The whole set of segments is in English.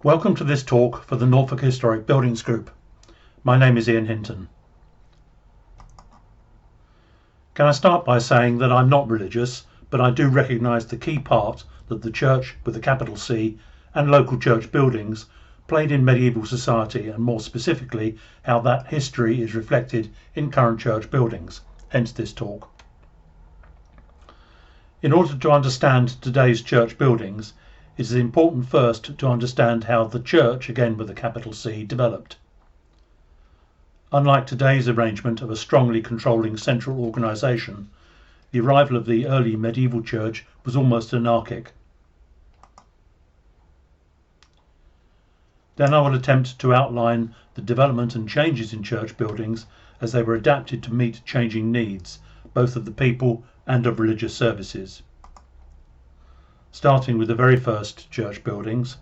Welcome to this talk for the Norfolk Historic Buildings Group. My name is Ian Hinton. Can I start by saying that I'm not religious, but I do recognise the key part that the church with a capital C and local church buildings played in medieval society, and more specifically how that history is reflected in current church buildings, hence this talk. In order to understand today's church buildings, it is important first to understand how the church, again with a capital C, developed. Unlike today's arrangement of a strongly controlling central organisation, the arrival of the early medieval church was almost anarchic. Then I will attempt to outline the development and changes in church buildings as they were adapted to meet changing needs, both of the people and of religious services. Starting with the very first church buildings,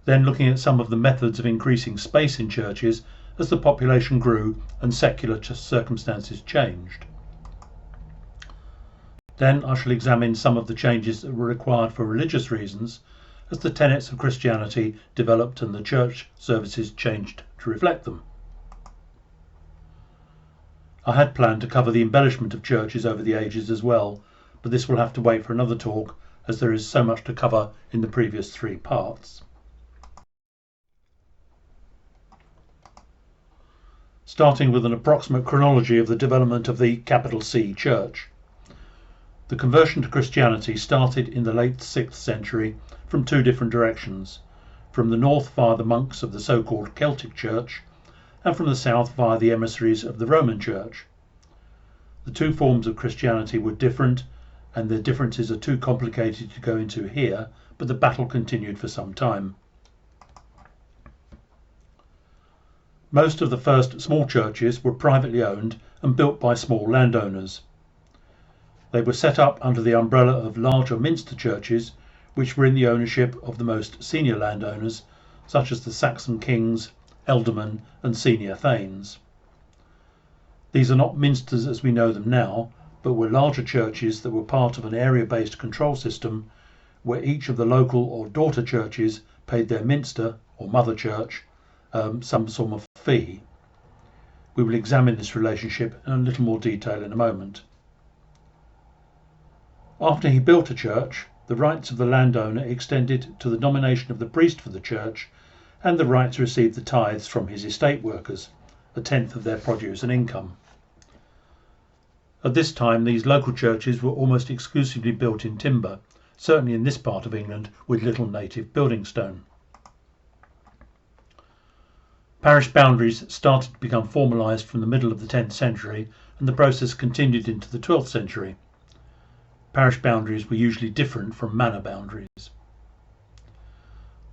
then looking at some of the methods of increasing space in churches as the population grew and secular circumstances changed. Then I shall examine some of the changes that were required for religious reasons as the tenets of Christianity developed and the church services changed to reflect them. I had planned to cover the embellishment of churches over the ages as well, but this will have to wait for another talk as there is so much to cover in the previous three parts. Starting with an approximate chronology of the development of the capital C church. The conversion to Christianity started in the late 6th century from two different directions, from the north via the monks of the so-called Celtic Church and from the south via the emissaries of the Roman Church. The two forms of Christianity were different, and their differences are too complicated to go into here, but the battle continued for some time. Most of the first small churches were privately owned and built by small landowners. They were set up under the umbrella of larger minster churches, which were in the ownership of the most senior landowners, such as the Saxon kings, ealdormen and senior thanes. These are not minsters as we know them now, but were larger churches that were part of an area-based control system where each of the local or daughter churches paid their minster or mother church some sort of fee. We will examine this relationship in a little more detail in a moment. After he built a church, the rights of the landowner extended to the nomination of the priest for the church and the right to receive the tithes from his estate workers, a tenth of their produce and income. At this time, these local churches were almost exclusively built in timber, certainly in this part of England with little native building stone. Parish boundaries started to become formalised from the middle of the 10th century, and the process continued into the 12th century. Parish boundaries were usually different from manor boundaries.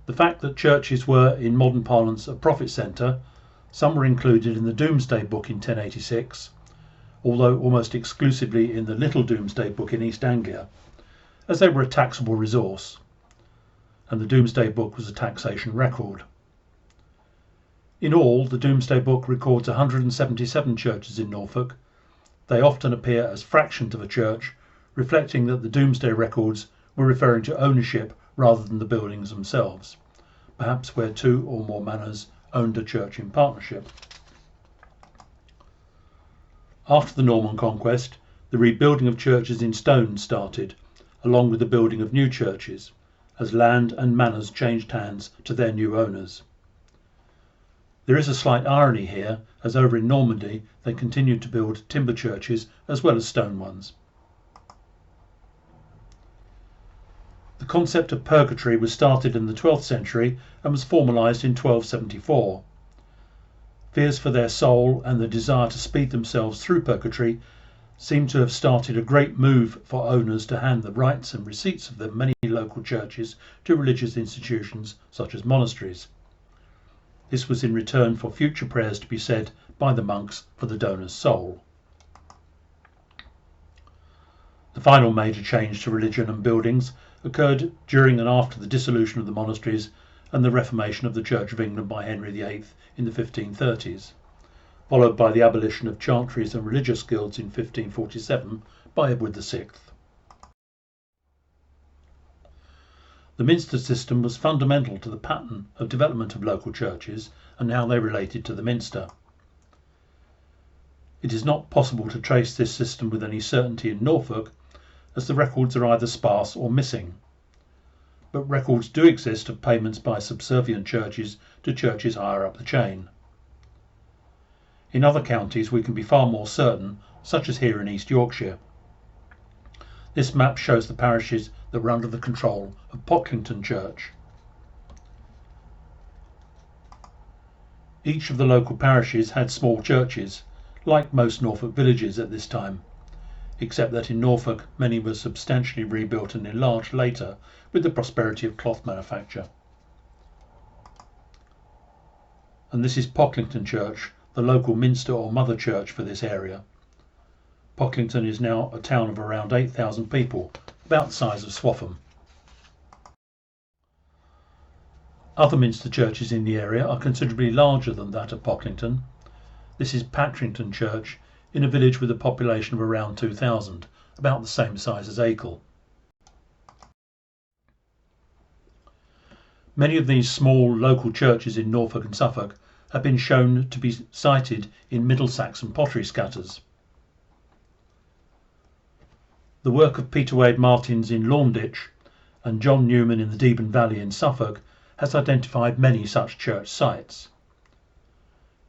The fact that churches were, in modern parlance, a profit centre, some were included in the Domesday Book in 1086, although almost exclusively in the Little Domesday Book in East Anglia, as they were a taxable resource, and the Domesday Book was a taxation record. In all, the Domesday Book records 177 churches in Norfolk. They often appear as fractions of a church, reflecting that the Domesday records were referring to ownership rather than the buildings themselves, perhaps where two or more manors owned a church in partnership. After the Norman conquest, the rebuilding of churches in stone started, along with the building of new churches, as land and manors changed hands to their new owners. There is a slight irony here, as over in Normandy they continued to build timber churches as well as stone ones. The concept of purgatory was started in the 12th century and was formalised in 1274. Fears for their soul and the desire to speed themselves through purgatory seem to have started a great move for owners to hand the rights and receipts of their many local churches to religious institutions such as monasteries. This was in return for future prayers to be said by the monks for the donor's soul. The final major change to religion and buildings occurred during and after the dissolution of the monasteries and the reformation of the Church of England by Henry VIII in the 1530s, followed by the abolition of chantries and religious guilds in 1547 by Edward VI. The Minster system was fundamental to the pattern of development of local churches and how they related to the Minster. It is not possible to trace this system with any certainty in Norfolk, as the records are either sparse or missing. But records do exist of payments by subservient churches to churches higher up the chain. In other counties we can be far more certain, such as here in East Yorkshire. This map shows the parishes that were under the control of Pocklington Church. Each of the local parishes had small churches, like most Norfolk villages at this time, except that in Norfolk many were substantially rebuilt and enlarged later with the prosperity of cloth manufacture. And this is Pocklington Church, the local minster or mother church for this area. Pocklington is now a town of around 8,000 people, about the size of Swaffham. Other minster churches in the area are considerably larger than that of Pocklington. This is Patrington Church, in a village with a population of around 2,000, about the same size as Acle. Many of these small local churches in Norfolk and Suffolk have been shown to be sited in Middle Saxon pottery scatters. The work of Peter Wade Martins in Launditch and John Newman in the Deben Valley in Suffolk has identified many such church sites.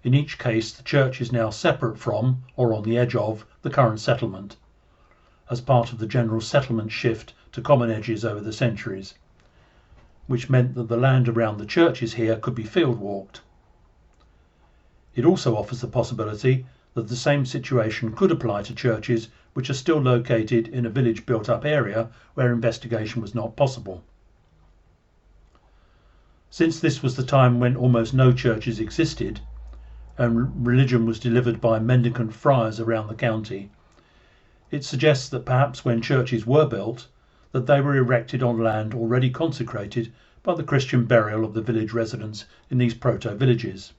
In each case, the church is now separate from, or on the edge of, the current settlement, as part of the general settlement shift to common edges over the centuries, which meant that the land around the churches here could be field walked. It also offers the possibility that the same situation could apply to churches which are still located in a village built up area where investigation was not possible. Since this was the time when almost no churches existed and religion was delivered by mendicant friars around the county, it suggests that perhaps when churches were built, that they were erected on land already consecrated by the Christian burial of the village residents in these proto-villages.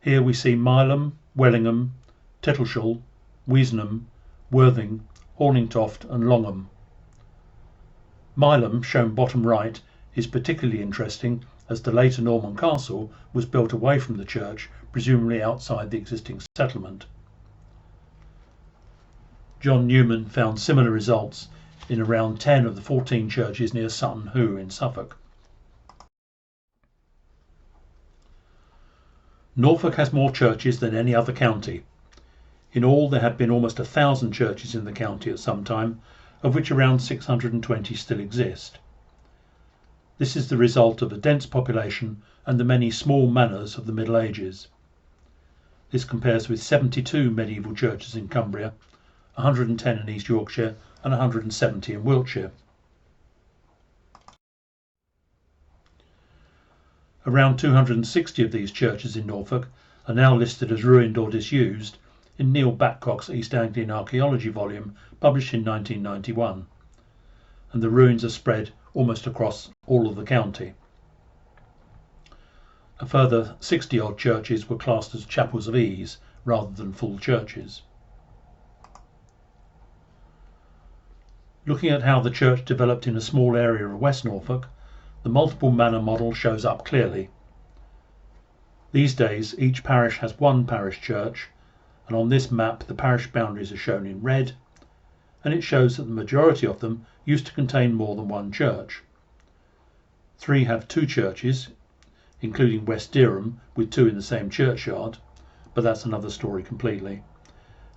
Here we see Mileham, Wellingham, Tettleshall, Weasenham, Worthing, Horningtoft and Longham. Mileham, shown bottom right, is particularly interesting as the later Norman castle was built away from the church, presumably outside the existing settlement. John Newman found similar results in around 10 of the 14 churches near Sutton Hoo in Suffolk. Norfolk has more churches than any other county. In all, there have been almost 1,000 churches in the county at some time, of which around 620 still exist. This is the result of a dense population and the many small manors of the Middle Ages. This compares with 72 medieval churches in Cumbria, 110 in East Yorkshire and 170 in Wiltshire. Around 260 of these churches in Norfolk are now listed as ruined or disused in Neil Batcock's East Anglian Archaeology volume published in 1991, and the ruins are spread almost across all of the county. A further 60-odd churches were classed as chapels of ease rather than full churches. Looking at how the church developed in a small area of West Norfolk, the multiple manor model shows up clearly. These days, each parish has one parish church, and on this map the parish boundaries are shown in red, and it shows that the majority of them used to contain more than one church. 3 have 2 churches, including West Dereham with 2 in the same churchyard, but that's another story completely,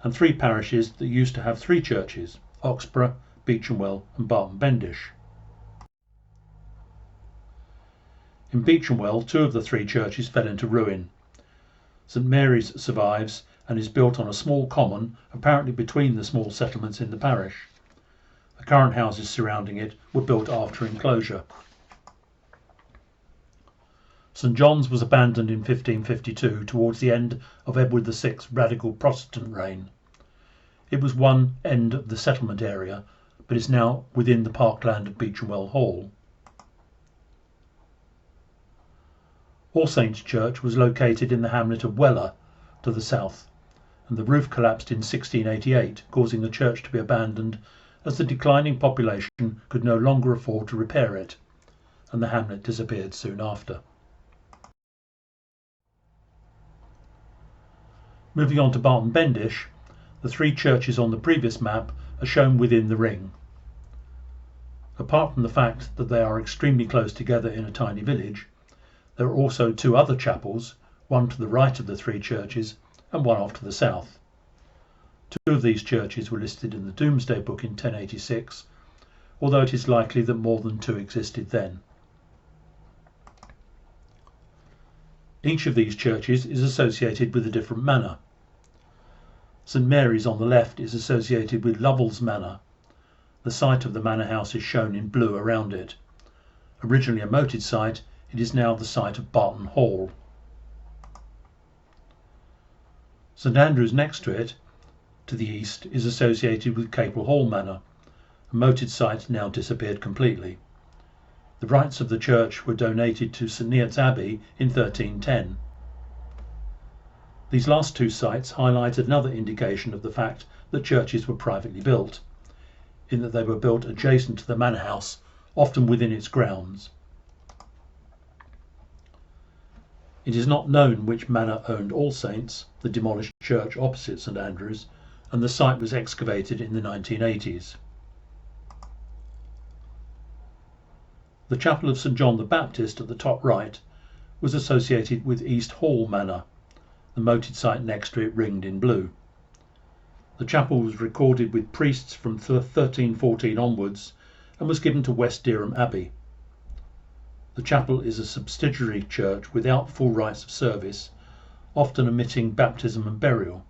and 3 parishes that used to have 3 churches, Oxborough, Beechamwell and Barton Bendish. In Beechamwell, 2 of the 3 churches fell into ruin. St Mary's survives and is built on a small common, apparently between the small settlements in the parish. The current houses surrounding it were built after enclosure. St John's was abandoned in 1552 towards the end of Edward VI's radical Protestant reign. It was one end of the settlement area, but is now within the parkland of Beechamwell Hall. All Saints Church was located in the hamlet of Weller to the south, and the roof collapsed in 1688, causing the church to be abandoned as the declining population could no longer afford to repair it, and the hamlet disappeared soon after. Moving on to Barton Bendish, the three churches on the previous map are shown within the ring. Apart from the fact that they are extremely close together in a tiny village, there are also two other chapels, one to the right of the three churches and one off to the south. Two of these churches were listed in the Domesday Book in 1086, although it is likely that more than two existed then. Each of these churches is associated with a different manor. St Mary's on the left is associated with Lovell's Manor. The site of the manor house is shown in blue around it. Originally a moated site, it is now the site of Barton Hall. St Andrew's next to it, to the east, is associated with Capel Hall Manor. A moated site now disappeared completely. The rights of the church were donated to St Neots Abbey in 1310. These last two sites highlight another indication of the fact that churches were privately built, in that they were built adjacent to the manor house, often within its grounds. It is not known which manor owned All Saints, the demolished church opposite St Andrews, and the site was excavated in the 1980s. The chapel of St John the Baptist at the top right was associated with East Hall Manor, the moated site next to it ringed in blue. The chapel was recorded with priests from 1314 onwards and was given to West Dereham Abbey. The chapel is a subsidiary church without full rites of service, often omitting baptism and burial.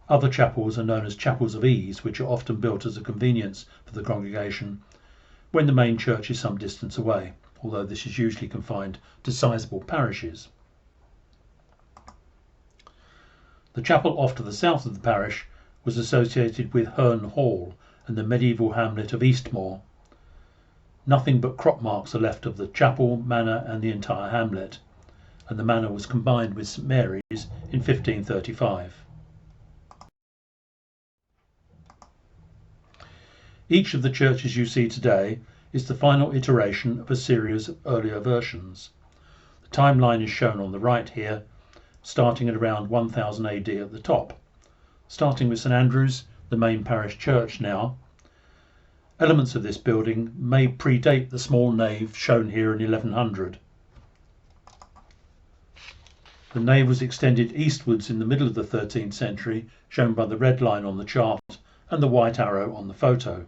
Other chapels are known as chapels of ease, which are often built as a convenience for the congregation when the main church is some distance away, although this is usually confined to sizable parishes. The chapel off to the south of the parish was associated with Herne Hall and the medieval hamlet of Eastmoor. Nothing but crop marks are left of the chapel, manor and the entire hamlet, and the manor was combined with St Mary's in 1535. Each of the churches you see today is the final iteration of a series of earlier versions. The timeline is shown on the right here, starting at around 1000 AD at the top, starting with St Andrews, the main parish church now. Elements of this building may predate the small nave shown here in 1100. The nave was extended eastwards in the middle of the 13th century, shown by the red line on the chart and the white arrow on the photo.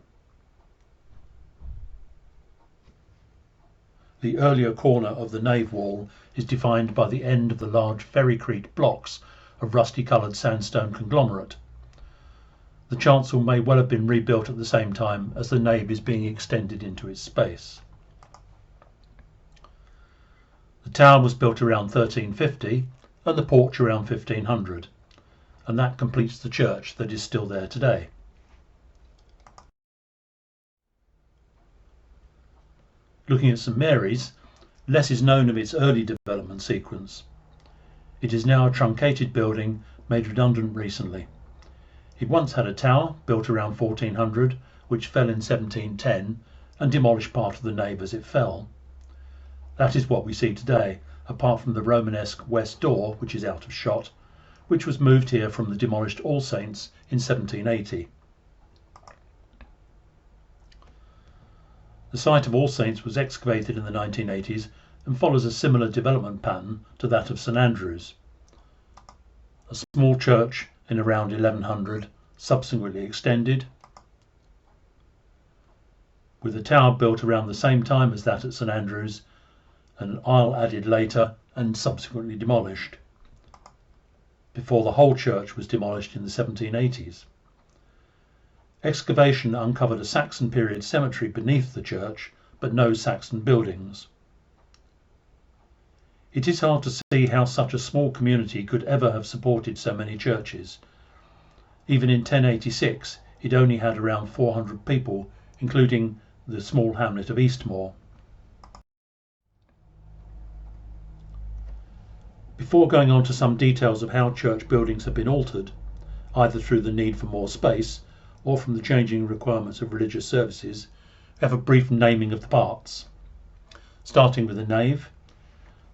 The earlier corner of the nave wall is defined by the end of the large ferrycrete blocks of rusty-coloured sandstone conglomerate. The chancel may well have been rebuilt at the same time as the nave is being extended into its space. The tower was built around 1350 and the porch around 1500, and that completes the church that is still there today. Looking at St Mary's, less is known of its early development sequence. It is now a truncated building made redundant recently. It once had a tower built around 1400, which fell in 1710 and demolished part of the nave as it fell. That is what we see today, apart from the Romanesque west door, which is out of shot, which was moved here from the demolished All Saints in 1780. The site of All Saints was excavated in the 1980s and follows a similar development pattern to that of St Andrews. A small church in around 1100, subsequently extended, with a tower built around the same time as that at St Andrews, and an aisle added later and subsequently demolished, before the whole church was demolished in the 1780s. Excavation uncovered a Saxon period cemetery beneath the church, but no Saxon buildings. It is hard to see how such a small community could ever have supported so many churches. Even in 1086 it only had around 400 people, including the small hamlet of Eastmoor. Before going on to some details of how church buildings have been altered, either through the need for more space or from the changing requirements of religious services, we have a brief naming of the parts. Starting with the nave,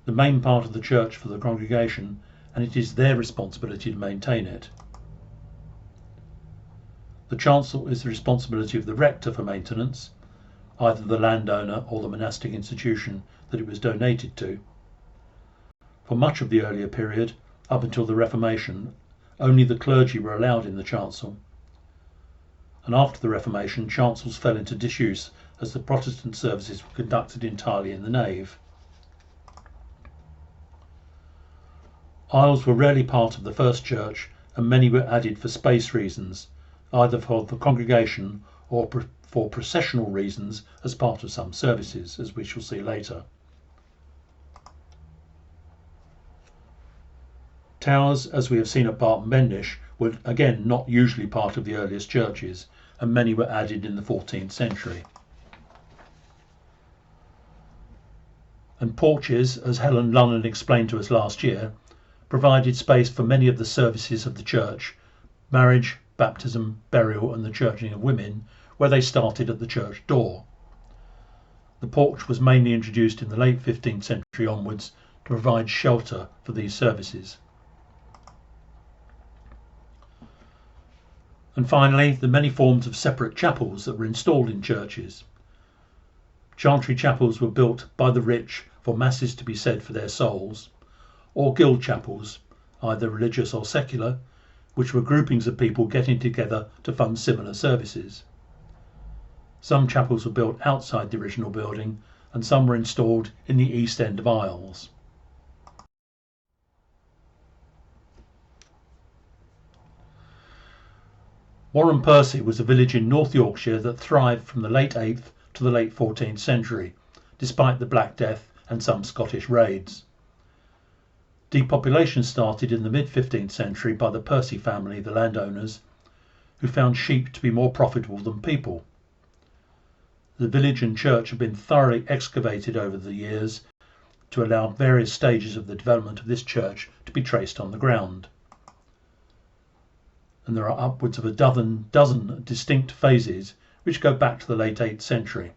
the main part of the church for the congregation, and it is their responsibility to maintain it. The chancel is the responsibility of the rector for maintenance, either the landowner or the monastic institution that it was donated to. For much of the earlier period, up until the Reformation, only the clergy were allowed in the chancel, and after the Reformation, chancels fell into disuse as the Protestant services were conducted entirely in the nave. Aisles were rarely part of the first church, and many were added for space reasons, either for the congregation or for processional reasons as part of some services, as we shall see later. Towers, as we have seen at Barton Bendish, were again not usually part of the earliest churches, and many were added in the 14th century. And porches, as Helen Lunnan explained to us last year, provided space for many of the services of the church: marriage, baptism, burial and the churching of women, where they started at the church door. The porch was mainly introduced in the late 15th century onwards to provide shelter for these services. And finally, the many forms of separate chapels that were installed in churches. Chantry chapels were built by the rich for masses to be said for their souls, or guild chapels, either religious or secular, which were groupings of people getting together to fund similar services. Some chapels were built outside the original building, and some were installed in the east end of aisles. Warren Percy was a village in North Yorkshire that thrived from the late 8th to the late 14th century, despite the Black Death and some Scottish raids. Depopulation started in the mid-15th century by the Percy family, the landowners, who found sheep to be more profitable than people. The village and church have been thoroughly excavated over the years to allow various stages of the development of this church to be traced on the ground. And there are upwards of a dozen distinct phases which go back to the late 8th century.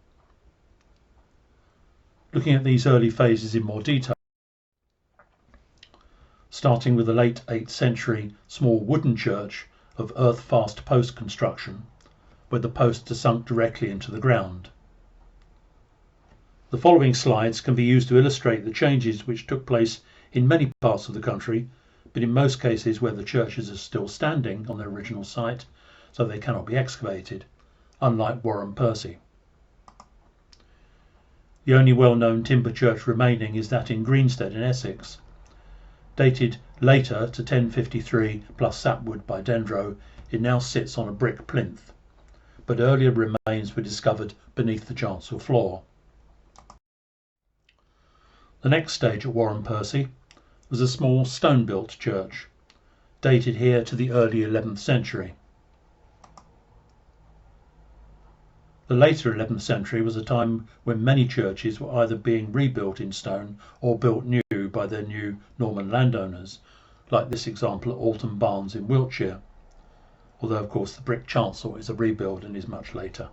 Looking at these early phases in more detail, starting with the late 8th century small wooden church of earth-fast post construction, where the posts are sunk directly into the ground. The following slides can be used to illustrate the changes which took place in many parts of the country, but in most cases where the churches are still standing on their original site, so they cannot be excavated, unlike Warren Percy. The only well-known timber church remaining is that in Greenstead in Essex. Dated later to 1053 plus sapwood by Dendro, it now sits on a brick plinth, but earlier remains were discovered beneath the chancel floor. The next stage at Warren Percy was a small stone-built church, dated here to the early 11th century. The later 11th century was a time when many churches were either being rebuilt in stone or built new by their new Norman landowners, like this example at Alton Barnes in Wiltshire, although of course the brick chancel is a rebuild and is much later.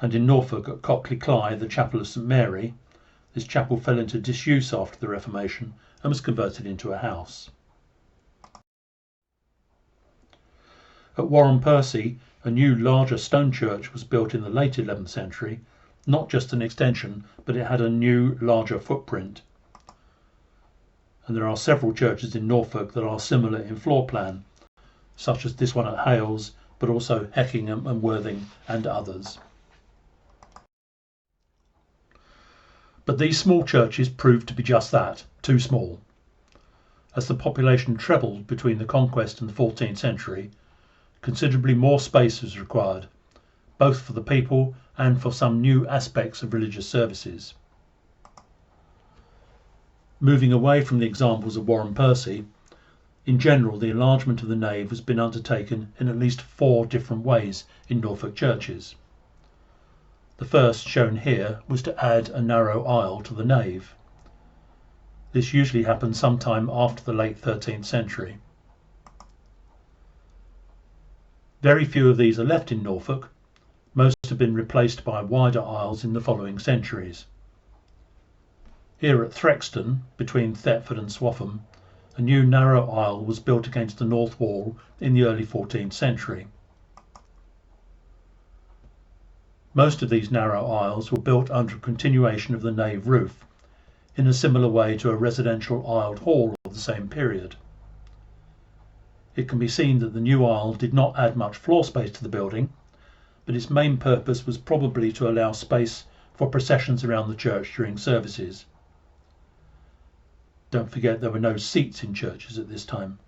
And in Norfolk at Cockley Cly, the chapel of St Mary, this chapel fell into disuse after the Reformation and was converted into a house. At Warren Percy, a new larger stone church was built in the late 11th century, not just an extension, but it had a new larger footprint. And there are several churches in Norfolk that are similar in floor plan, such as this one at Hales, but also Heckingham and Worthing and others. But these small churches proved to be just that, too small. As the population trebled between the Conquest and the 14th century, considerably more space was required, both for the people and for some new aspects of religious services. Moving away from the examples of Warren Percy, in general the enlargement of the nave has been undertaken in at least 4 different ways in Norfolk churches. The first, shown here, was to add a narrow aisle to the nave. This usually happened sometime after the late 13th century. Very few of these are left in Norfolk. Most have been replaced by wider aisles in the following centuries. Here at Threxton, between Thetford and Swaffham, a new narrow aisle was built against the north wall in the early 14th century. Most of these narrow aisles were built under a continuation of the nave roof, in a similar way to a residential aisled hall of the same period. It can be seen that the new aisle did not add much floor space to the building, but its main purpose was probably to allow space for processions around the church during services. Don't forget there were no seats in churches at this time.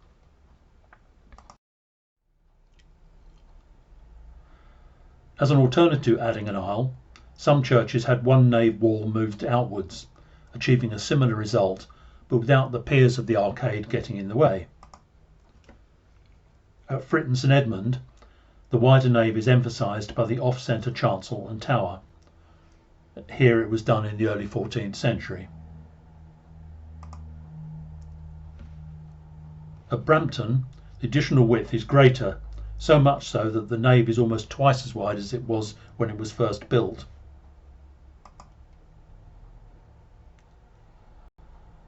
As an alternative to adding an aisle, some churches had one nave wall moved outwards, achieving a similar result, but without the piers of the arcade getting in the way. At Fritton St Edmund, the wider nave is emphasised by the off-centre chancel and tower. Here it was done in the early 14th century. At Brampton, the additional width is greater, so much so that the nave is almost twice as wide as it was when it was first built.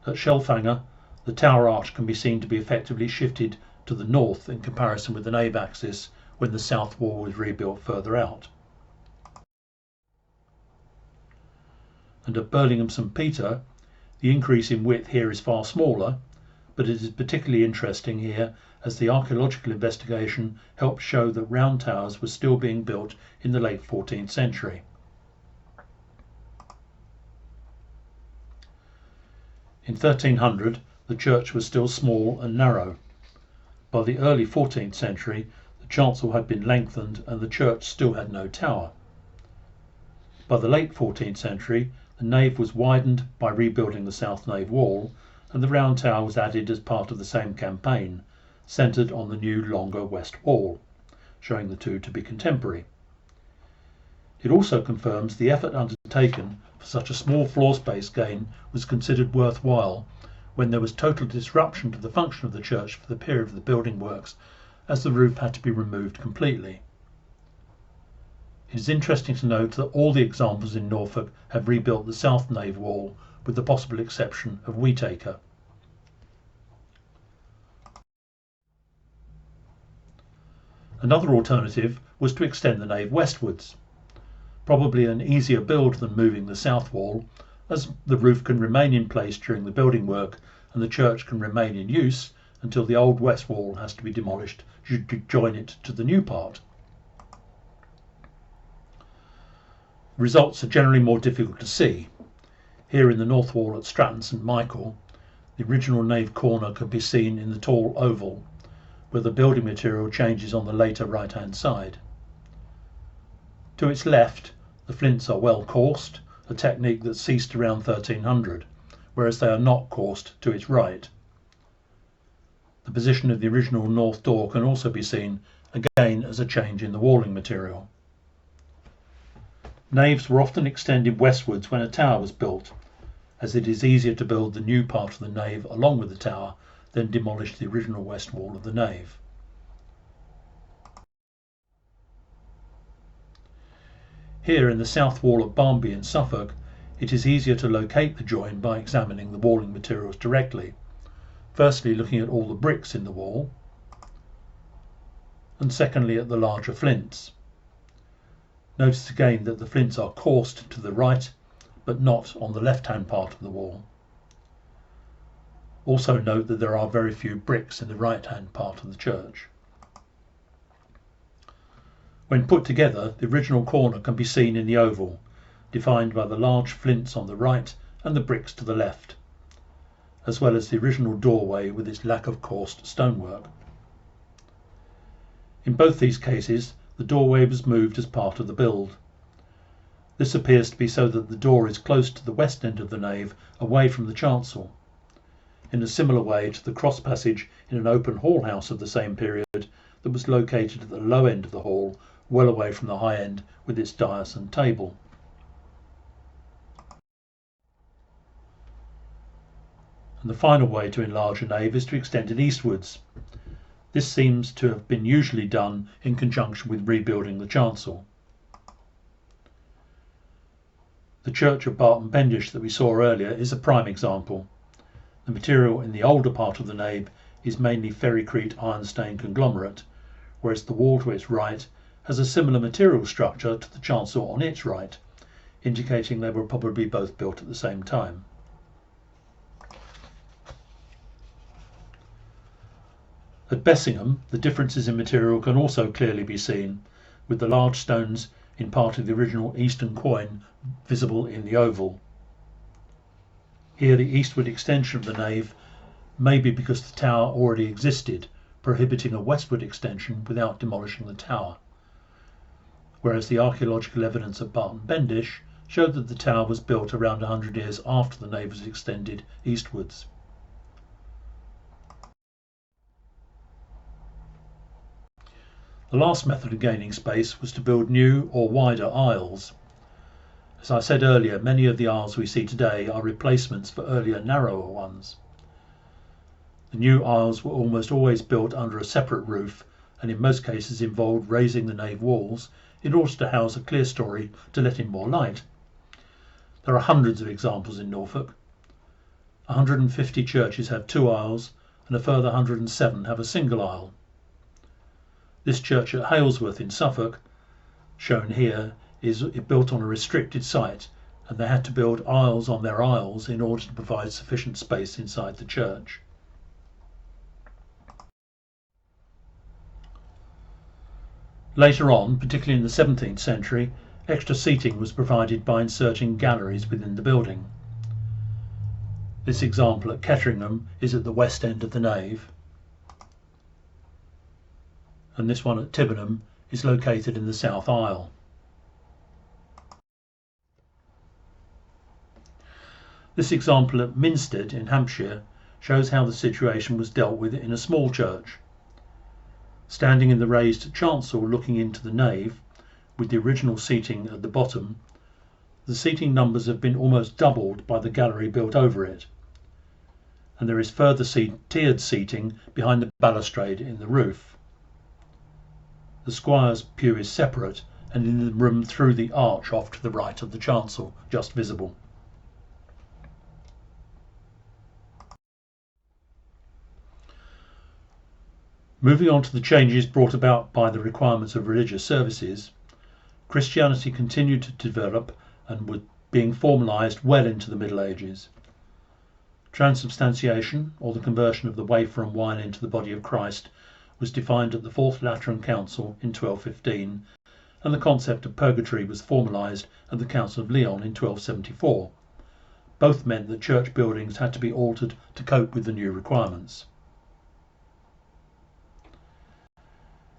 At Shelfanger, the tower arch can be seen to be effectively shifted to the north in comparison with the nave axis when the south wall was rebuilt further out. And at Burlingham St Peter, the increase in width here is far smaller, but it is particularly interesting here as the archaeological investigation helps show that round towers were still being built in the late 14th century. In 1300, the church was still small and narrow. By the early 14th century, the chancel had been lengthened and the church still had no tower. By the late 14th century, the nave was widened by rebuilding the south nave wall, and the round tower was added as part of the same campaign, centred on the new longer west wall, showing the two to be contemporary. It also confirms the effort undertaken for such a small floor space gain was considered worthwhile when there was total disruption to the function of the church for the period of the building works, as the roof had to be removed completely. It is interesting to note that all the examples in Norfolk have rebuilt the south nave wall, with the possible exception of Wheatacre. Another alternative was to extend the nave westwards, probably an easier build than moving the south wall, as the roof can remain in place during the building work and the church can remain in use until the old west wall has to be demolished to join it to the new part. Results are generally more difficult to see. Here in the north wall at Stratton St Michael, the original nave corner can be seen in the tall oval, where the building material changes on the later right-hand side. To its left, the flints are well coursed, a technique that ceased around 1300, whereas they are not coursed to its right. The position of the original north door can also be seen, again as a change in the walling material. Naves were often extended westwards when a tower was built, as it is easier to build the new part of the nave along with the tower than demolish the original west wall of the nave. Here in the south wall at Barnby in Suffolk, it is easier to locate the join by examining the walling materials directly, firstly looking at all the bricks in the wall, and secondly at the larger flints. Notice again that the flints are coursed to the right, but not on the left-hand part of the wall. Also note that there are very few bricks in the right-hand part of the church. When put together, the original corner can be seen in the oval, defined by the large flints on the right and the bricks to the left, as well as the original doorway with its lack of coursed stonework. In both these cases, the doorway was moved as part of the build. This appears to be so that the door is close to the west end of the nave, away from the chancel, in a similar way to the cross passage in an open hall house of the same period that was located at the low end of the hall, well away from the high end with its dais and table. And the final way to enlarge a nave is to extend it eastwards. This seems to have been usually done in conjunction with rebuilding the chancel. The church of Barton Bendish that we saw earlier is a prime example. The material in the older part of the nave is mainly ferricrete ironstone conglomerate, whereas the wall to its right has a similar material structure to the chancel on its right, indicating they were probably both built at the same time. At Bessingham, the differences in material can also clearly be seen, with the large stones in part of the original eastern quoin visible in the oval. Here the eastward extension of the nave may be because the tower already existed, prohibiting a westward extension without demolishing the tower, whereas the archaeological evidence at Barton Bendish showed that the tower was built around 100 years after the nave was extended eastwards. The last method of gaining space was to build new or wider aisles. As I said earlier, many of the aisles we see today are replacements for earlier narrower ones. The new aisles were almost always built under a separate roof, and in most cases involved raising the nave walls in order to house a clerestory to let in more light. There are hundreds of examples in Norfolk. 150 churches have two aisles, and a further 107 have a single aisle. This church at Halesworth in Suffolk, shown here, is built on a restricted site, and they had to build aisles on their aisles in order to provide sufficient space inside the church. Later on, particularly in the 17th century, extra seating was provided by inserting galleries within the building. This example at Ketteringham is at the west end of the nave, and this one at Tibenham is located in the south aisle. This example at Minstead in Hampshire shows how the situation was dealt with in a small church. Standing in the raised chancel looking into the nave, with the original seating at the bottom, the seating numbers have been almost doubled by the gallery built over it, and there is further tiered seating behind the balustrade in the roof. The squire's pew is separate and in the room through the arch off to the right of the chancel, just visible. Moving on to the changes brought about by the requirements of religious services, Christianity continued to develop and was being formalised well into the Middle Ages. Transubstantiation, or the conversion of the wafer and wine into the body of Christ, was defined at the Fourth Lateran Council in 1215, and the concept of purgatory was formalised at the Council of Lyon in 1274. Both meant that church buildings had to be altered to cope with the new requirements.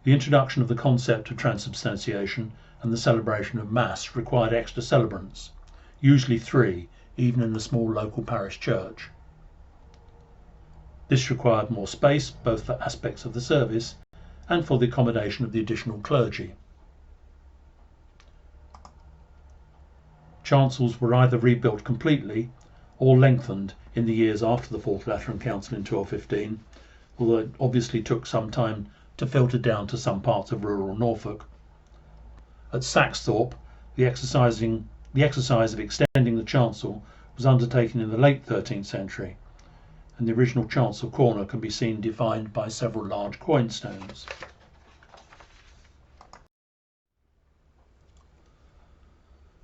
The introduction of the concept of transubstantiation and the celebration of Mass required extra celebrants, usually 3, even in a small local parish church. This required more space, both for aspects of the service and for the accommodation of the additional clergy. Chancels were either rebuilt completely or lengthened in the years after the Fourth Lateran Council in 1215, although it obviously took some time to filter down to some parts of rural Norfolk. At Saxthorpe, the exercise of extending the chancel was undertaken in the late 13th century, and the original chancel corner can be seen defined by several large quoin stones.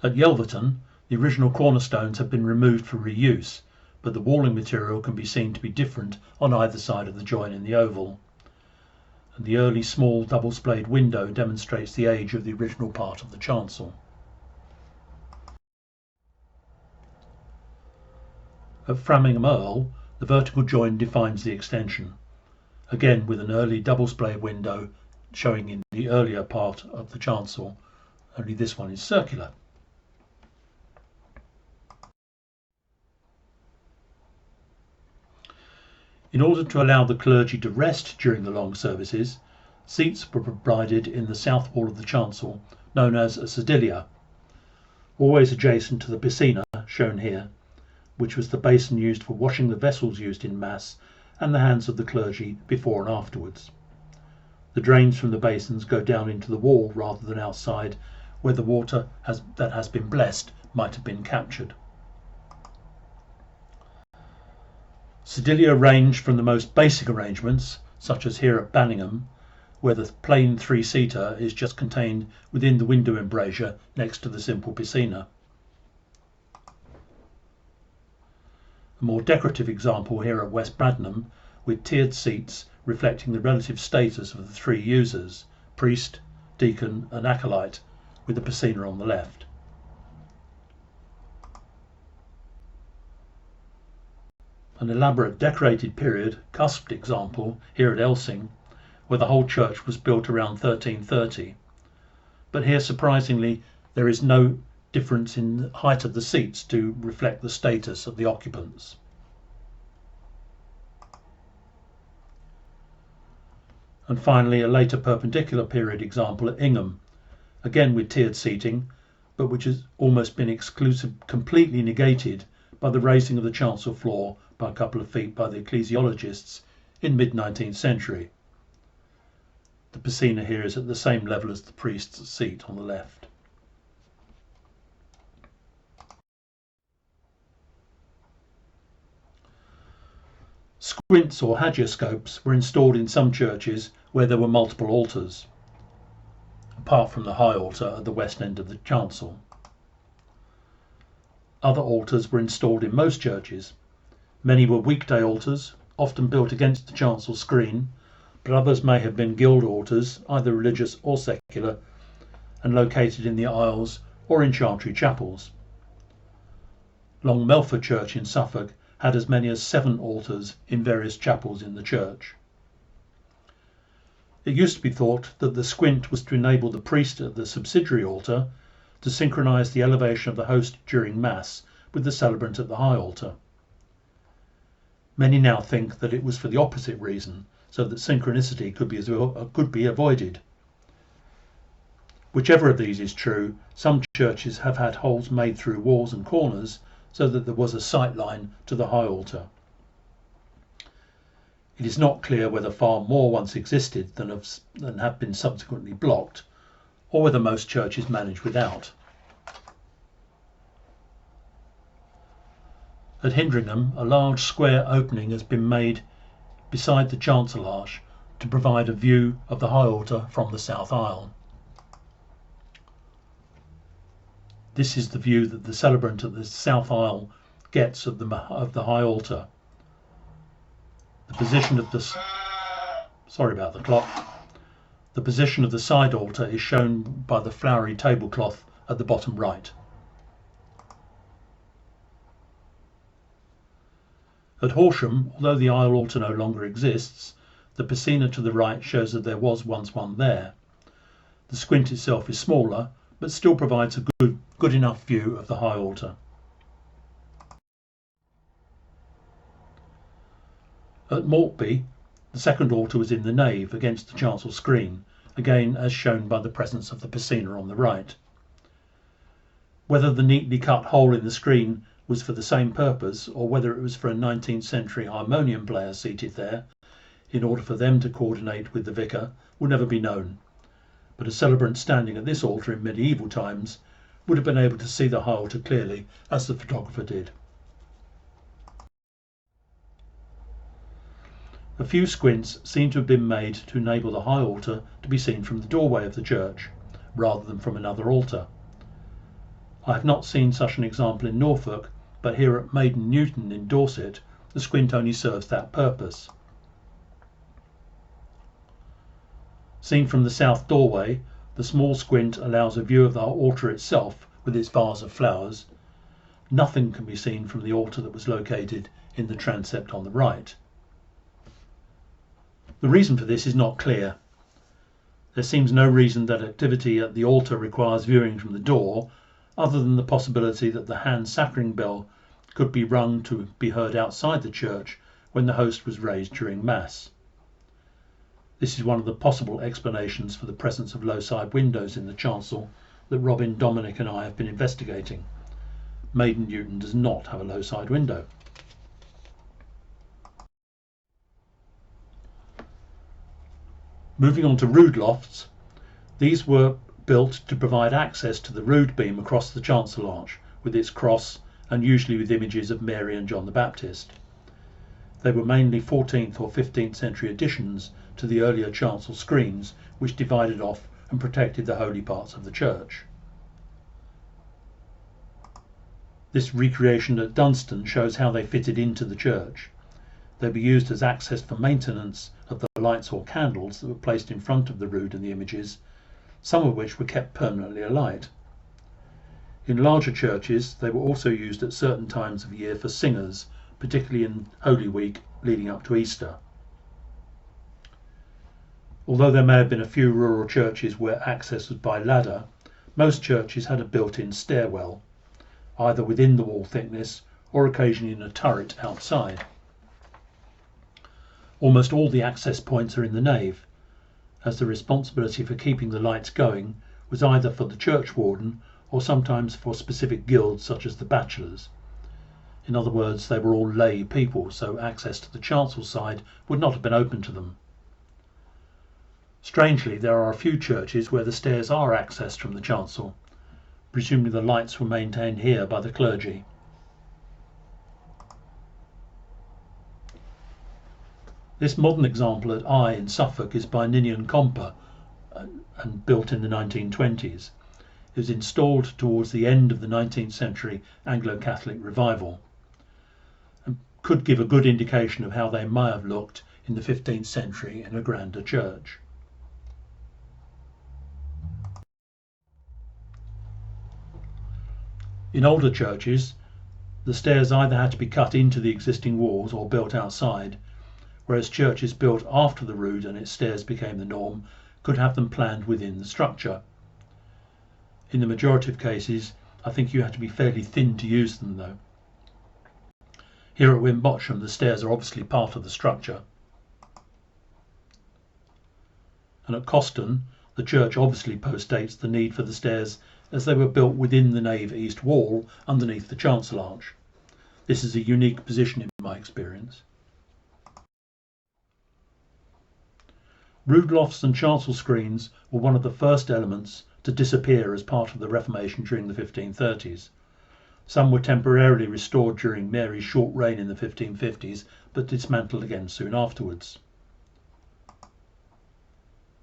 At Yelverton, the original cornerstones have been removed for reuse, but the walling material can be seen to be different on either side of the join in the oval, and the early small double-splayed window demonstrates the age of the original part of the chancel. At Framingham Earl, the vertical join defines the extension, again with an early double-splayed window showing in the earlier part of the chancel, only this one is circular. In order to allow the clergy to rest during the long services, seats were provided in the south wall of the chancel, known as a sedilia, always adjacent to the piscina, shown here, which was the basin used for washing the vessels used in Mass and the hands of the clergy before and afterwards. The drains from the basins go down into the wall rather than outside, where the water that has been blessed might have been captured. Sedilia range from the most basic arrangements, such as here at Banningham, where the plain three-seater is just contained within the window embrasure next to the simple piscina. A more decorative example here at West Bradnam, with tiered seats reflecting the relative status of the three users, priest, deacon and acolyte, with the piscina on the left. An elaborate decorated period, cusped example here at Elsing, where the whole church was built around 1330. But here, surprisingly, there is no difference in the height of the seats to reflect the status of the occupants. And finally, a later perpendicular period example at Ingham, again with tiered seating, but which has almost been completely negated by the raising of the chancel floor by a couple of feet by the ecclesiologists in mid-19th century. The piscina here is at the same level as the priest's seat on the left. Squints or hagioscopes were installed in some churches where there were multiple altars, apart from the high altar at the west end of the chancel. Other altars were installed in most churches. Many were weekday altars, often built against the chancel screen, but others may have been guild altars, either religious or secular, and located in the aisles or in chantry chapels. Long Melford Church in Suffolk had as many as 7 altars in various chapels in the church. It used to be thought that the squint was to enable the priest at the subsidiary altar to synchronise the elevation of the host during Mass with the celebrant at the high altar. Many now think that it was for the opposite reason, so that synchronicity could be avoided. Whichever of these is true, some churches have had holes made through walls and corners so that there was a sight line to the high altar. It is not clear whether far more once existed than have been subsequently blocked, or whether most churches manage without. At Hindringham, a large square opening has been made beside the chancel arch to provide a view of the high altar from the south aisle. This is the view that the celebrant at the south aisle gets of the high altar. The position of the The position of the side altar is shown by the flowery tablecloth at the bottom right. At Horsham, although the aisle altar no longer exists, the piscina to the right shows that there was once one there. The squint itself is smaller, but still provides a good enough view of the high altar. At Maltby, the second altar was in the nave against the chancel screen, again as shown by the presence of the piscina on the right. Whether the neatly cut hole in the screen was for the same purpose, or whether it was for a 19th century harmonium player seated there in order for them to coordinate with the vicar, will never be known. But a celebrant standing at this altar in medieval times would have been able to see the high altar clearly, as the photographer did. A few squints seem to have been made to enable the high altar to be seen from the doorway of the church, rather than from another altar. I have not seen such an example in Norfolk, but here at Maiden Newton in Dorset, the squint only serves that purpose. Seen from the south doorway, the small squint allows a view of the altar itself with its vase of flowers. Nothing can be seen from the altar that was located in the transept on the right. The reason for this is not clear. There seems no reason that activity at the altar requires viewing from the door, other than the possibility that the hand sacring bell could be rung to be heard outside the church when the host was raised during Mass. This is one of the possible explanations for the presence of low-side windows in the chancel that Robin, Dominic and I have been investigating. Maiden Newton does not have a low-side window. Moving on to rood lofts, these were built to provide access to the rood beam across the chancel arch with its cross and usually with images of Mary and John the Baptist. They were mainly 14th or 15th century additions to the earlier chancel screens which divided off and protected the holy parts of the church. This recreation at Dunstan shows how they fitted into the church. They were used as access for maintenance of the lights or candles that were placed in front of the rood and the images, some of which were kept permanently alight. In larger churches, they were also used at certain times of year for singers, particularly in Holy Week leading up to Easter. Although there may have been a few rural churches where access was by ladder, most churches had a built-in stairwell, either within the wall thickness or occasionally in a turret outside. Almost all the access points are in the nave, as the responsibility for keeping the lights going was either for the church warden or sometimes for specific guilds such as the bachelors. In other words, they were all lay people, so access to the chancel side would not have been open to them. Strangely, there are a few churches where the stairs are accessed from the chancel. Presumably the lights were maintained here by the clergy. This modern example at Eye in Suffolk is by Ninian Comper and built in the 1920s. It was installed towards the end of the 19th century Anglo-Catholic revival and could give a good indication of how they may have looked in the 15th century in a grander church. In older churches, the stairs either had to be cut into the existing walls or built outside, whereas churches built after the rood and its stairs became the norm could have them planned within the structure. In the majority of cases, I think you had to be fairly thin to use them though. Here at Wimbosham, the stairs are obviously part of the structure. And at Coston, the church obviously postdates the need for the stairs as they were built within the nave east wall underneath the chancel arch. This is a unique position in my experience. Rood lofts and chancel screens were one of the first elements to disappear as part of the Reformation during the 1530s. Some were temporarily restored during Mary's short reign in the 1550s, but dismantled again soon afterwards.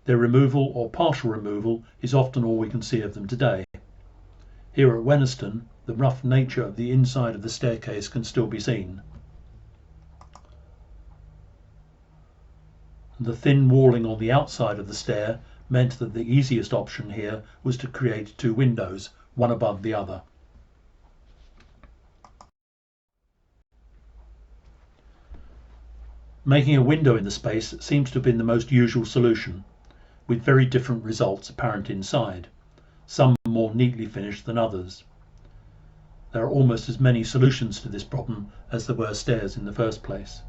Their removal or partial removal is often all we can see of them today. Here at Wenneston, the rough nature of the inside of the staircase can still be seen. The thin walling on the outside of the stair meant that the easiest option here was to create two windows, one above the other. Making a window in the space seems to have been the most usual solution, with very different results apparent inside, some more neatly finished than others. There are almost as many solutions to this problem as there were stairs in the first place.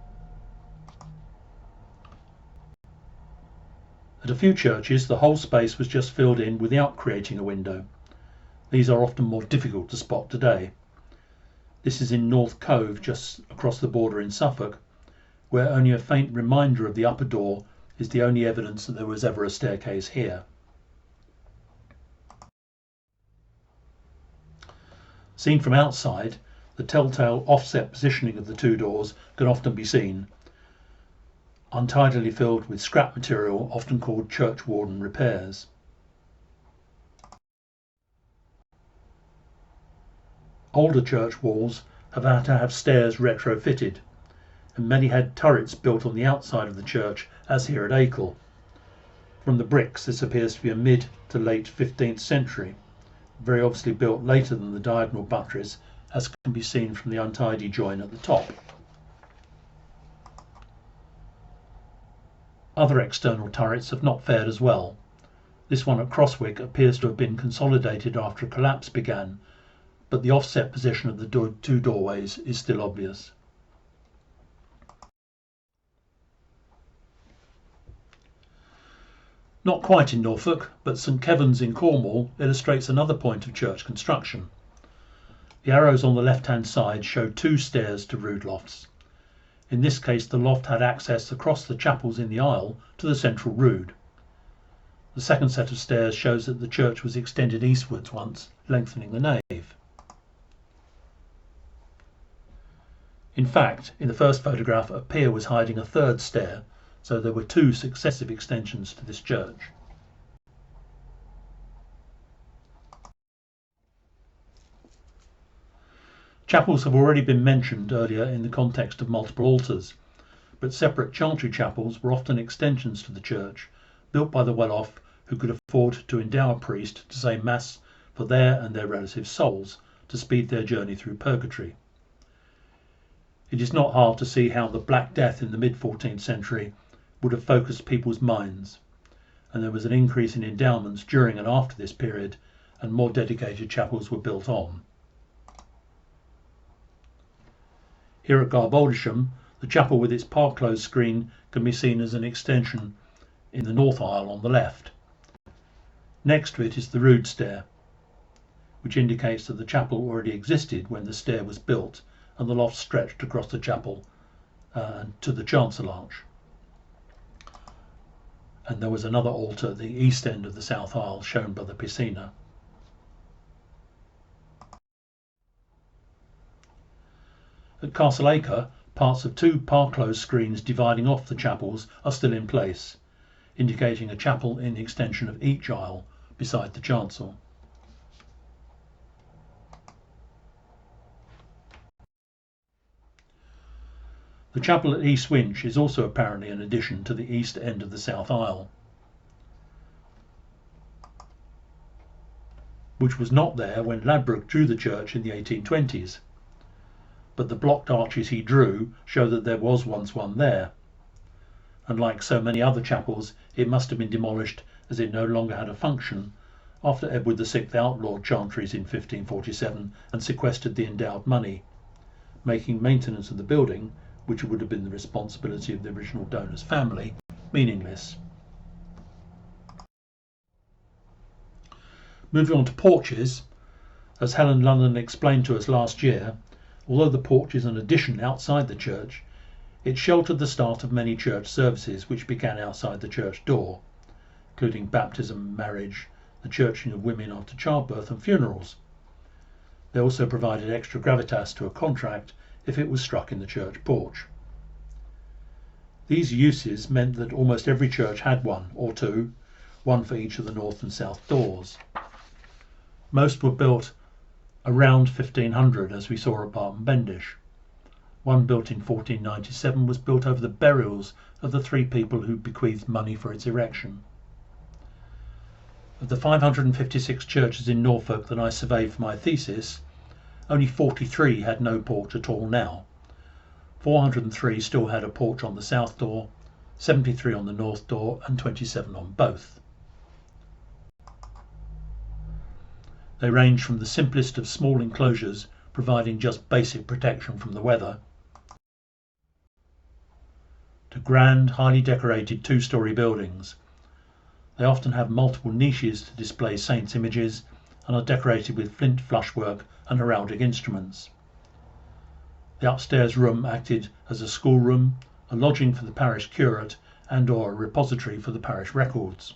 At a few churches, the whole space was just filled in without creating a window. These are often more difficult to spot today. This is in North Cove, just across the border in Suffolk, where only a faint reminder of the upper door is the only evidence that there was ever a staircase here. Seen from outside, the telltale offset positioning of the two doors can often be seen, untidily filled with scrap material often called church warden repairs. Older church walls have had to have stairs retrofitted, and many had turrets built on the outside of the church, as here at Acle. From the bricks, this appears to be a mid to late 15th century, very obviously built later than the diagonal buttress, as can be seen from the untidy join at the top. Other external turrets have not fared as well. This one at Crosswick appears to have been consolidated after a collapse began, but the offset position of the two doorways is still obvious. Not quite in Norfolk, but St Kevin's in Cornwall illustrates another point of church construction. The arrows on the left-hand side show two stairs to rood lofts. In this case, the loft had access across the chapels in the aisle to the central rood. The second set of stairs shows that the church was extended eastwards once, lengthening the nave. In fact, in the first photograph, a pier was hiding a third stair, so there were two successive extensions to this church. Chapels have already been mentioned earlier in the context of multiple altars, but separate chantry chapels were often extensions to the church, built by the well-off who could afford to endow a priest to say Mass for their and their relatives' souls to speed their journey through purgatory. It is not hard to see how the Black Death in the mid-14th century would have focused people's minds, and there was an increase in endowments during and after this period, and more dedicated chapels were built on. Here at Garboldisham, the chapel with its park-closed screen can be seen as an extension in the north aisle on the left. Next to it is the rood stair, which indicates that the chapel already existed when the stair was built and the loft stretched across the chapel to the chancel arch. And there was another altar at the east end of the south aisle shown by the piscina. At Castleacre, parts of two park-closed screens dividing off the chapels are still in place, indicating a chapel in the extension of each aisle beside the chancel. The chapel at East Winch is also apparently an addition to the east end of the south aisle, which was not there when Ladbroke drew the church in the 1820s. But the blocked arches he drew show that there was once one there. And like so many other chapels, it must have been demolished as it no longer had a function after Edward VI outlawed chantries in 1547 and sequestered the endowed money, making maintenance of the building, which would have been the responsibility of the original donor's family, meaningless. Moving on to porches, as Helen London explained to us last year, although the porch is an addition outside the church, it sheltered the start of many church services which began outside the church door, including baptism, marriage, the churching of women after childbirth and funerals. They also provided extra gravitas to a contract if it was struck in the church porch. These uses meant that almost every church had one or two, one for each of the north and south doors. Most were built around 1500, as we saw at Barton Bendish. One built in 1497 was built over the burials of the three people who bequeathed money for its erection. Of the 556 churches in Norfolk that I surveyed for my thesis, only 43 had no porch at all now. 403 still had a porch on the south door, 73 on the north door, and 27 on both. They range from the simplest of small enclosures, providing just basic protection from the weather, to grand, highly decorated two-storey buildings. They often have multiple niches to display saints' images and are decorated with flint flushwork and heraldic instruments. The upstairs room acted as a schoolroom, a lodging for the parish curate, and/or a repository for the parish records.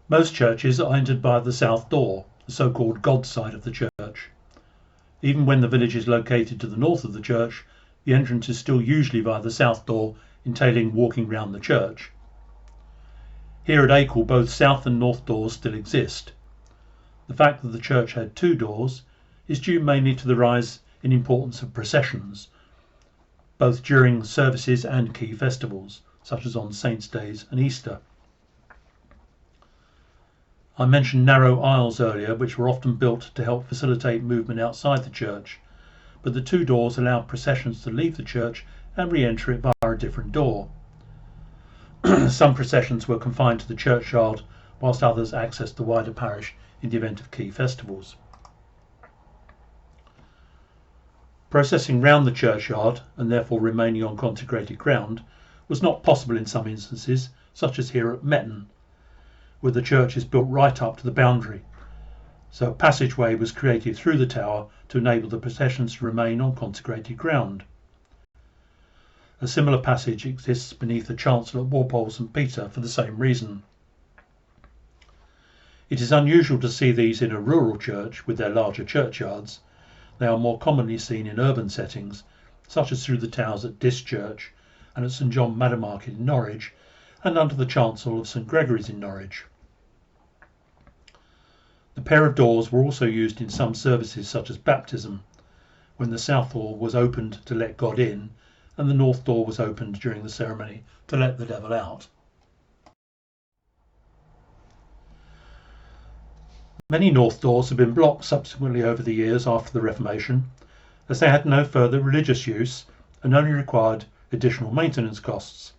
Most churches are entered by the south door, the so-called God's side of the church. Even when the village is located to the north of the church, the entrance is still usually via the south door, entailing walking round the church. Here at Acle, both south and north doors still exist. The fact that the church had two doors is due mainly to the rise in importance of processions, both during services and key festivals, such as on Saints' Days and Easter. I mentioned narrow aisles earlier, which were often built to help facilitate movement outside the church, but the two doors allowed processions to leave the church and re-enter it via a different door. Some processions were confined to the churchyard, whilst others accessed the wider parish in the event of key festivals. Processing round the churchyard, and therefore remaining on consecrated ground, was not possible in some instances, such as here at Metton, where the church is built right up to the boundary, so a passageway was created through the tower to enable the processions to remain on consecrated ground. A similar passage exists beneath the chancel at Walpole St Peter for the same reason. It is unusual to see these in a rural church with their larger churchyards. They are more commonly seen in urban settings, such as through the towers at Diss Church and at St John Maddermarket in Norwich, and under the chancel of St Gregory's in Norwich. The pair of doors were also used in some services such as baptism, when the south door was opened to let God in and the north door was opened during the ceremony to let the devil out. Many north doors have been blocked subsequently over the years after the Reformation, as they had no further religious use and only required additional maintenance costs.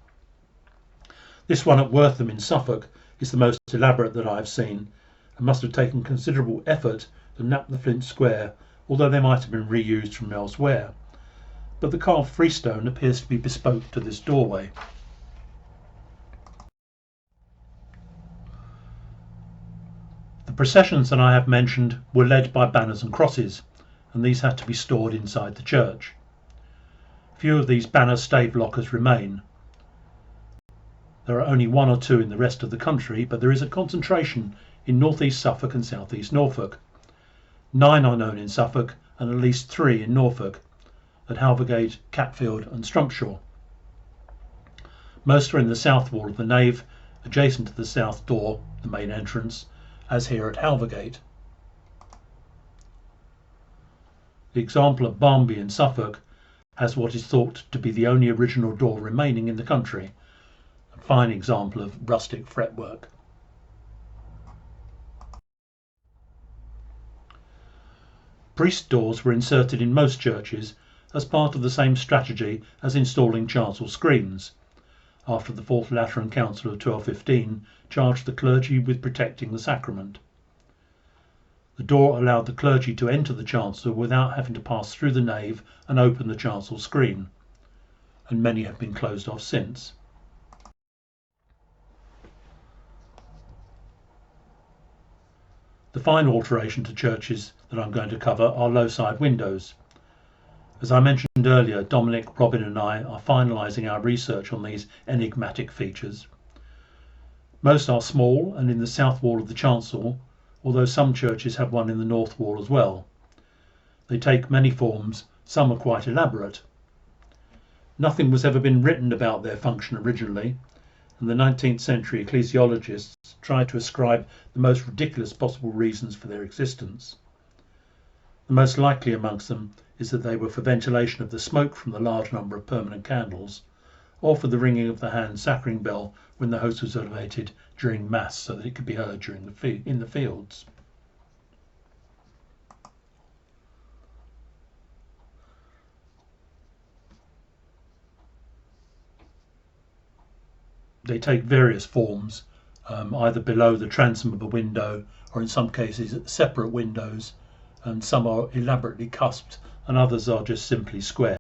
This one at Wortham in Suffolk is the most elaborate that I have seen, and must have taken considerable effort to nap the flint square, although they might have been reused from elsewhere. But the carved freestone appears to be bespoke to this doorway. The processions that I have mentioned were led by banners and crosses, and these had to be stored inside the church. Few of these banner stave lockers remain. There are only one or two in the rest of the country, but there is a concentration in North East Suffolk and South East Norfolk. 9 are known in Suffolk and at least 3 in Norfolk, at Halvergate, Catfield and Strumpshaw. Most are in the south wall of the nave, adjacent to the south door, the main entrance, as here at Halvergate. The example at Barnby in Suffolk has what is thought to be the only original door remaining in the country, a fine example of rustic fretwork. Priest doors were inserted in most churches as part of the same strategy as installing chancel screens, after the Fourth Lateran Council of 1215 charged the clergy with protecting the sacrament. The door allowed the clergy to enter the chancel without having to pass through the nave and open the chancel screen, and many have been closed off since. The final alteration to churches that I'm going to cover are low-side windows. As I mentioned earlier, Dominic, Robin and I are finalising our research on these enigmatic features. Most are small and in the south wall of the chancel, although some churches have one in the north wall as well. They take many forms, some are quite elaborate. Nothing was ever been written about their function originally, and the 19th century ecclesiologists tried to ascribe the most ridiculous possible reasons for their existence. The most likely amongst them is that they were for ventilation of the smoke from the large number of permanent candles, or for the ringing of the hand sacring bell when the host was elevated during Mass so that it could be heard in the fields. They take various forms, either below the transom of a window or in some cases separate windows, and some are elaborately cusped and others are just simply square.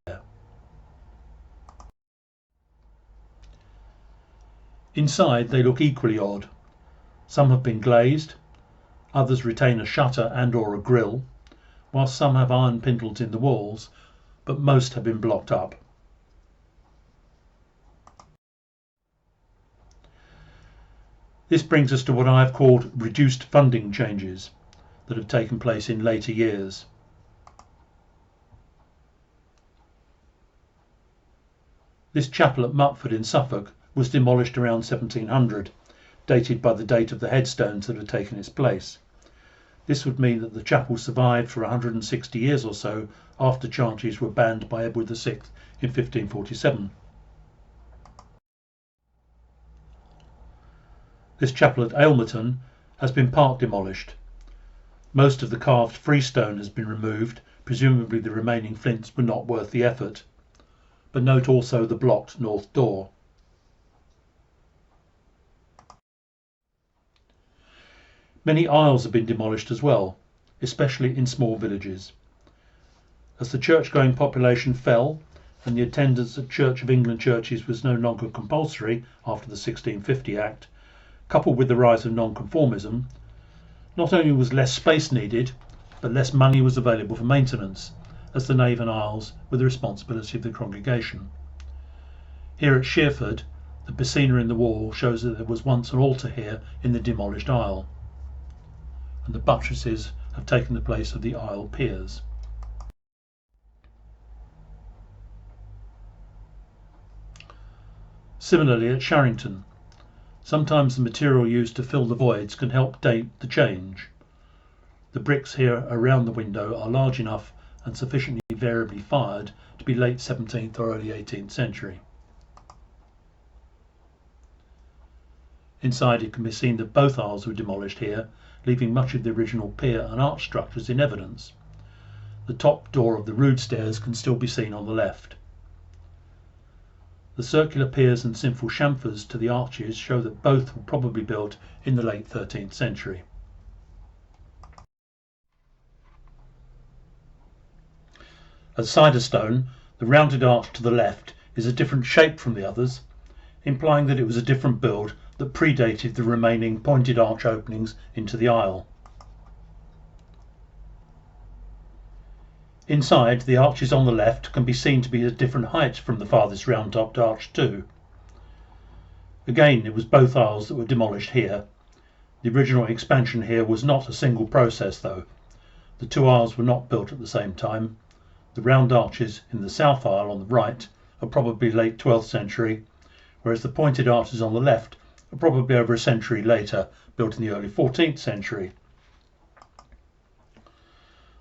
Inside they look equally odd. Some have been glazed, others retain a shutter and or a grille, whilst some have iron pintles in the walls, but most have been blocked up. This brings us to what I have called reduced funding changes that have taken place in later years. This chapel at Mutford in Suffolk was demolished around 1700, dated by the date of the headstones that had taken its place. This would mean that the chapel survived for 160 years or so after chantries were banned by Edward VI in 1547. This chapel at Aylmerton has been part demolished. Most of the carved freestone has been removed, presumably the remaining flints were not worth the effort. But note also the blocked north door. Many aisles have been demolished as well, especially in small villages. As the church-going population fell and the attendance at Church of England churches was no longer compulsory after the 1650 Act, coupled with the rise of nonconformism, not only was less space needed, but less money was available for maintenance, as the nave and aisles were the responsibility of the congregation. Here at Sheerford, the piscina in the wall shows that there was once an altar here in the demolished aisle, and the buttresses have taken the place of the aisle piers. Similarly at Sharrington, sometimes the material used to fill the voids can help date the change. The bricks here around the window are large enough and sufficiently variably fired to be late 17th or early 18th century. Inside it can be seen that both aisles were demolished here, leaving much of the original pier and arch structures in evidence. The top door of the rood stairs can still be seen on the left. The circular piers and simple chamfers to the arches show that both were probably built in the late 13th century. At Siderstone, the rounded arch to the left is a different shape from the others, implying that it was a different build that predated the remaining pointed arch openings into the aisle. Inside, the arches on the left can be seen to be a different height from the farthest round-topped arch too. Again, it was both aisles that were demolished here. The original expansion here was not a single process though. The two aisles were not built at the same time. The round arches in the south aisle on the right are probably late 12th century, whereas the pointed arches on the left are probably over a century later, built in the early 14th century.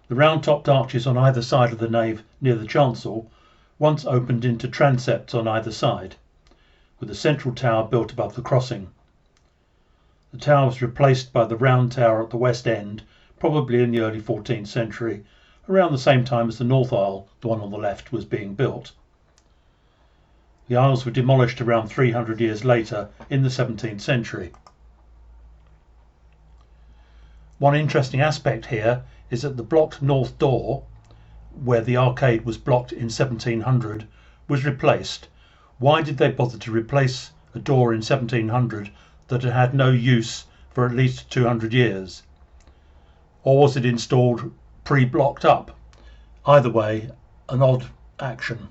The round-topped arches on either side of the nave near the chancel once opened into transepts on either side, with a central tower built above the crossing. The tower was replaced by the round tower at the west end, probably in the early 14th century, around the same time as the north aisle, the one on the left, was being built. The aisles were demolished around 300 years later in the 17th century. One interesting aspect here is that the blocked north door, where the arcade was blocked in 1700, was replaced. Why did they bother to replace a door in 1700 that had had no use for at least 200 years? Or was it installed pre-blocked up? Either way, an odd action.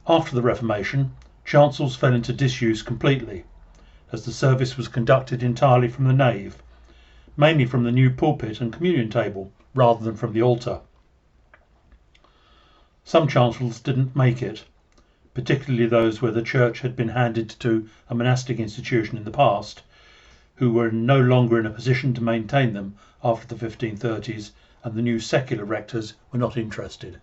After the Reformation, chancels fell into disuse completely, as the service was conducted entirely from the nave, mainly from the new pulpit and communion table, rather than from the altar. Some chancels didn't make it, particularly those where the church had been handed to a monastic institution in the past, who were no longer in a position to maintain them after the 1530s, and the new secular rectors were not interested.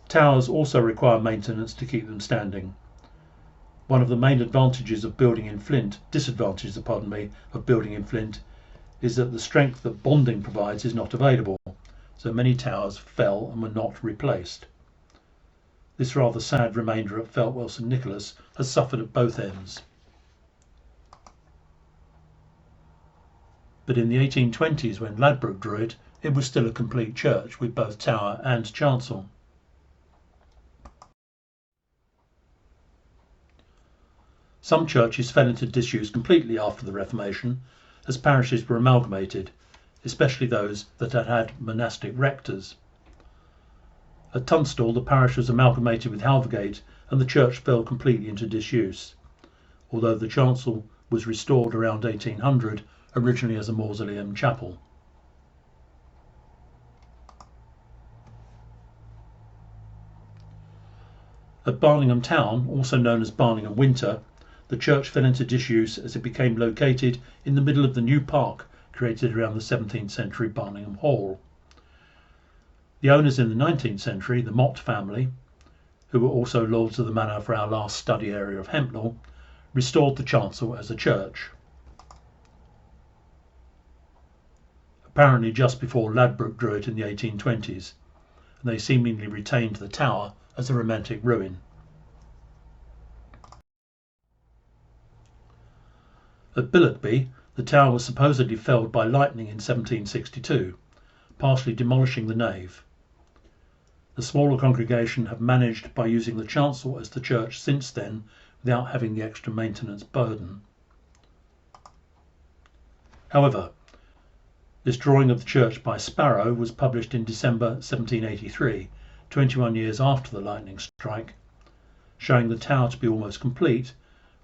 Towers also require maintenance to keep them standing. One of the main disadvantages of building in flint is that the strength that bonding provides is not available, so many towers fell and were not replaced. This rather sad remainder at Feltwell St Nicholas has suffered at both ends. But in the 1820s, when Ladbroke drew it, it was still a complete church with both tower and chancel. Some churches fell into disuse completely after the Reformation, as parishes were amalgamated, especially those that had had monastic rectors. At Tunstall, the parish was amalgamated with Halvergate, and the church fell completely into disuse, although the chancel was restored around 1800, originally as a mausoleum chapel. At Barningham Town, also known as Barningham Winter, the church fell into disuse as it became located in the middle of the new park created around the 17th century Barningham Hall. The owners in the 19th century, the Mott family, who were also lords of the manor for our last study area of Hempnall, restored the chancel as a church. Apparently just before Ladbroke drew it in the 1820s, and they seemingly retained the tower as a romantic ruin. At Billetby, the tower was supposedly felled by lightning in 1762, partially demolishing the nave. The smaller congregation have managed by using the chancel as the church since then without having the extra maintenance burden. However, This drawing of the church by Sparrow was published in December 1783, 21 years after the lightning strike, showing the tower to be almost complete,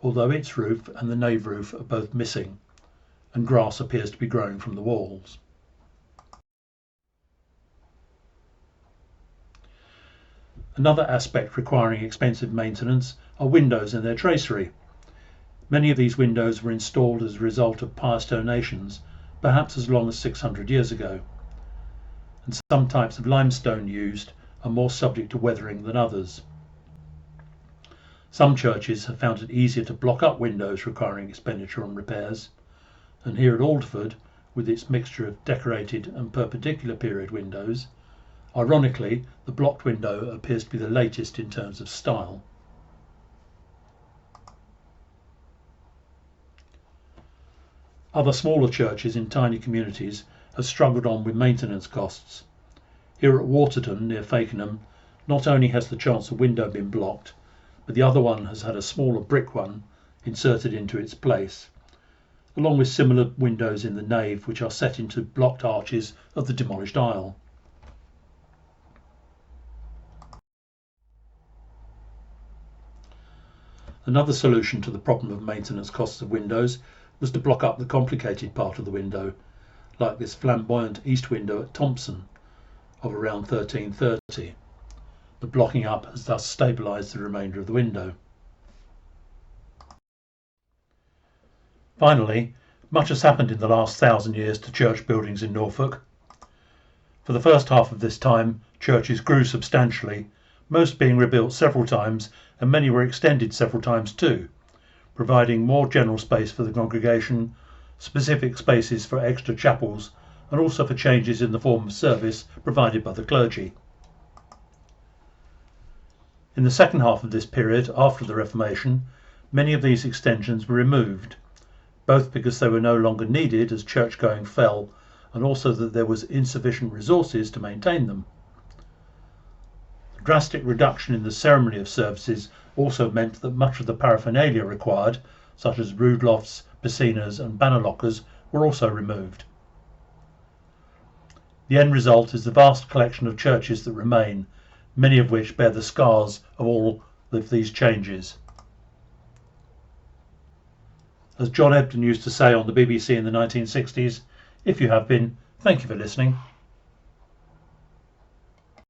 although its roof and the nave roof are both missing, and grass appears to be growing from the walls. Another aspect requiring expensive maintenance are windows and their tracery. Many of these windows were installed as a result of pious donations, perhaps as long as 600 years ago, and some types of limestone used are more subject to weathering than others. Some churches have found it easier to block up windows requiring expenditure on repairs, and here at Alderford, with its mixture of decorated and perpendicular period windows, ironically the blocked window appears to be the latest in terms of style. Other smaller churches in tiny communities have struggled on with maintenance costs. Here at Waterton, near Fakenham, not only has the chancel window been blocked, but the other one has had a smaller brick one inserted into its place, along with similar windows in the nave which are set into blocked arches of the demolished aisle. Another solution to the problem of maintenance costs of windows was to block up the complicated part of the window, like this flamboyant east window at Thompson of around 1330. The blocking up has thus stabilised the remainder of the window. Finally, much has happened in the last 1,000 years to church buildings in Norfolk. For the first half of this time, churches grew substantially, most being rebuilt several times, and many were extended several times too, providing more general space for the congregation, specific spaces for extra chapels, and also for changes in the form of service provided by the clergy. In the second half of this period, after the Reformation, many of these extensions were removed, both because they were no longer needed as church-going fell, and also that there was insufficient resources to maintain them. The drastic reduction in the ceremony of services also meant that much of the paraphernalia required, such as rood lofts, piscinas and banner lockers, were also removed. The end result is the vast collection of churches that remain, many of which bear the scars of all of these changes. As John Ebden used to say on the BBC in the 1960s, if you have been, thank you for listening.